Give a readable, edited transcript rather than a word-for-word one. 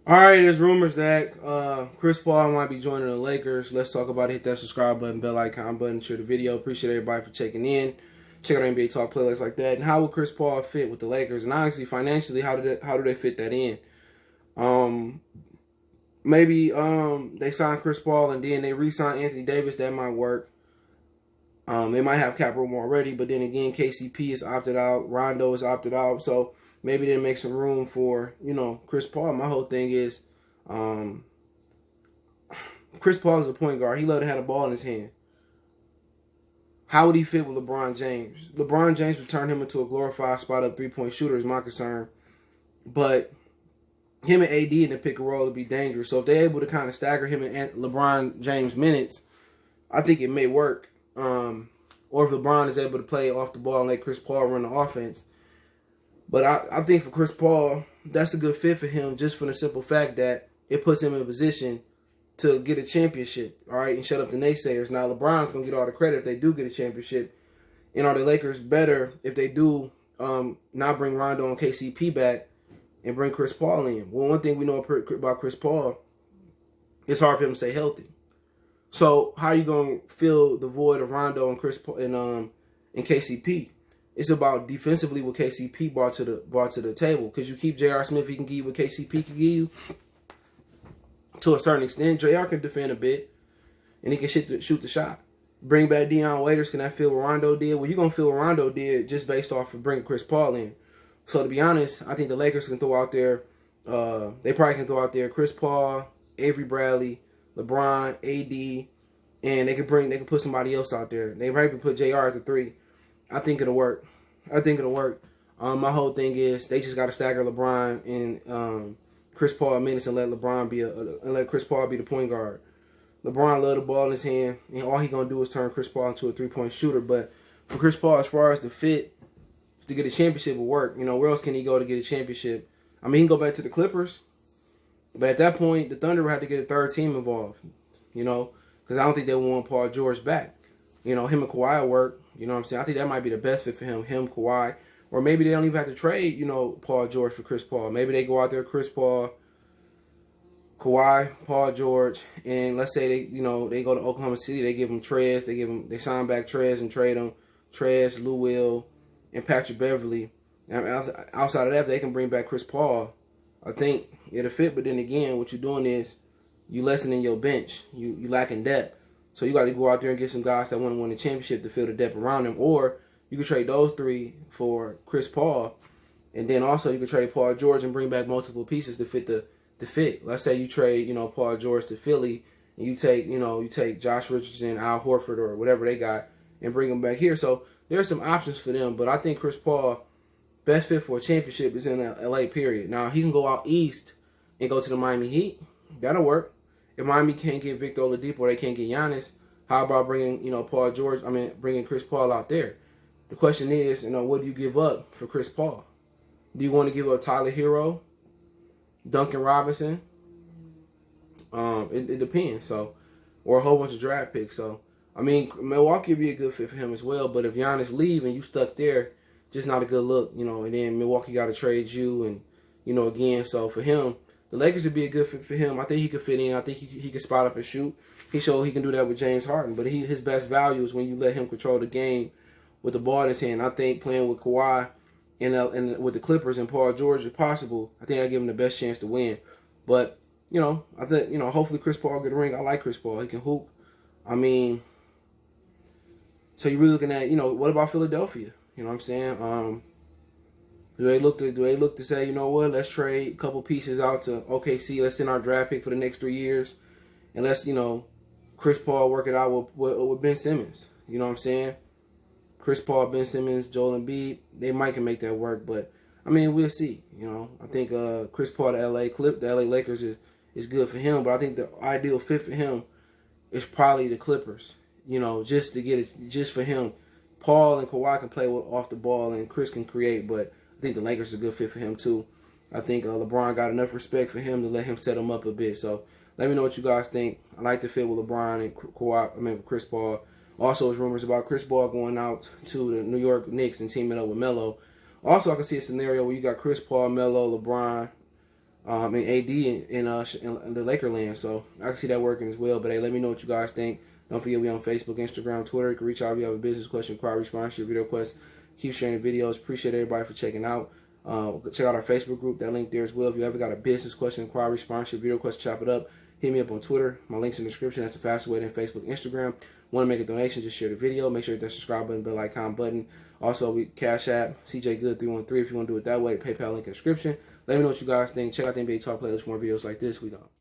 All right, there's rumors that Chris Paul might be joining the Lakers. Let's talk about it. Hit that subscribe button, bell icon button, share the video. Appreciate everybody for checking in. Check out NBA Talk playlists like that. And how would Chris Paul fit with the Lakers? And honestly, financially, how do they fit that in? Um, maybe they sign Chris Paul and then they re-sign Anthony Davis. That might work. They might have cap room already, but then again, KCP is opted out. Rondo is opted out, so maybe they make some room for Chris Paul. My whole thing is, um, Chris Paul is a point guard. He loved to have a ball in his hand. How would he fit with LeBron James? LeBron James would turn him into a glorified spot up 3-point shooter, is my concern. But him and AD in the pick and roll would be dangerous. So if they're able to kind of stagger him and LeBron James minutes, I think it may work. Or if LeBron is able to play off the ball and let Chris Paul run the offense. But I think for Chris Paul, that's a good fit for him just for the simple fact that it puts him in a position to get a championship, all right, and shut up the naysayers. Now, LeBron's going to get all the credit if they do get a championship. And are the Lakers better if they do not bring Rondo and KCP back and bring Chris Paul in? Well, one thing we know about Chris Paul, it's hard for him to stay healthy. So how are you gonna fill the void of Rondo and Chris Paul and KCP? It's about defensively what KCP brought to the table. Because you keep J.R. Smith, he can give you what KCP can give you to a certain extent. J.R. can defend a bit, and he can shoot the shot. Bring back Deion Waiters, can that feel what Rondo did? Well, you're gonna feel what Rondo did just based off of bringing Chris Paul in. So to be honest, I think the Lakers can throw out there. They probably can throw out there Chris Paul, Avery Bradley, LeBron, AD, and they can put somebody else out there. They probably put JR at the 3. I think it'll work. My whole thing is they just got to stagger LeBron and Chris Paul minutes and let Chris Paul be the point guard. LeBron love the ball in his hand, and all he gonna do is turn Chris Paul into a 3-point shooter. But for Chris Paul, as far as the fit to get a championship will work, where else can he go to get a championship? I mean, he can go back to the Clippers. But at that point, the Thunder would have to get a third team involved, because I don't think they want Paul George back. Him and Kawhi will work. You know what I'm saying? I think that might be the best fit for him, Kawhi. Or maybe they don't even have to trade, Paul George for Chris Paul. Maybe they go out there, Chris Paul, Kawhi, Paul George, and let's say they go to Oklahoma City, they give him Trez, they sign back Trez and trade him, Trez, Lou Will, and Patrick Beverly. And outside of that, they can bring back Chris Paul. I think it'll fit, but then again, what you're doing is you lessening your bench. You lacking depth. So you got to go out there and get some guys that want to win the championship to fill the depth around them. Or you could trade those 3 for Chris Paul, and then also you could trade Paul George and bring back multiple pieces to fit the fit. Let's say you trade, Paul George to Philly, and you take Josh Richardson, Al Horford, or whatever they got, and bring them back here. So there's some options for them, but I think Chris Paul, best fit for a championship is in LA, period. Now, he can go out east and go to the Miami Heat. That'll work. If Miami can't get Victor Oladipo or they can't get Giannis, how about bringing, bringing Chris Paul out there? The question is, what do you give up for Chris Paul? Do you want to give up Tyler Hero, Duncan Robinson? It depends. So, or a whole bunch of draft picks. So, Milwaukee would be a good fit for him as well. But if Giannis leave and you stuck there, just not a good look, and then Milwaukee got to trade you, and, again, so for him, the Lakers would be a good fit for him. I think he could fit in. I think he could spot up and shoot. He showed he can do that with James Harden, but his best value is when you let him control the game with the ball in his hand. I think playing with Kawhi and with the Clippers and Paul George, if possible, I think I give him the best chance to win. But, I think, hopefully Chris Paul get a ring. I like Chris Paul. He can hoop. So you're really looking at, what about Philadelphia? You know what I'm saying? Do they look to say, let's trade a couple pieces out to OKC. Let's send our draft pick for the next 3 years, and let's Chris Paul work it out with Ben Simmons. You know what I'm saying? Chris Paul, Ben Simmons, Joel Embiid. They might can make that work, but we'll see. I think Chris Paul, the LA Lakers is good for him, but I think the ideal fit for him is probably the Clippers. Just to get it, just for him. Paul and Kawhi can play off the ball, and Chris can create, but I think the Lakers are a good fit for him too. I think LeBron got enough respect for him to let him set him up a bit. So let me know what you guys think. I like the fit with LeBron and Kawhi. Chris Paul. Also, there's rumors about Chris Paul going out to the New York Knicks and teaming up with Melo. Also, I can see a scenario where you got Chris Paul, Melo, LeBron, and AD in the Laker land. So I can see that working as well. But hey, let me know what you guys think. Don't forget we on Facebook, Instagram, Twitter. You can reach out if you have a business question, inquiry, sponsorship, video request. Keep sharing the videos. Appreciate everybody for checking out. Check out our Facebook group. That link there as well. If you ever got a business question, inquiry, sponsorship, video request, chop it up. Hit me up on Twitter. My link's in the description. That's the fastest way than Facebook, Instagram. Want to make a donation? Just share the video. Make sure you hit that subscribe button, bell icon button. Also, we Cash App, CJ Good 313 if you want to do it that way. PayPal link in the description. Let me know what you guys think. Check out the NBA Talk playlist for more videos like this. We go.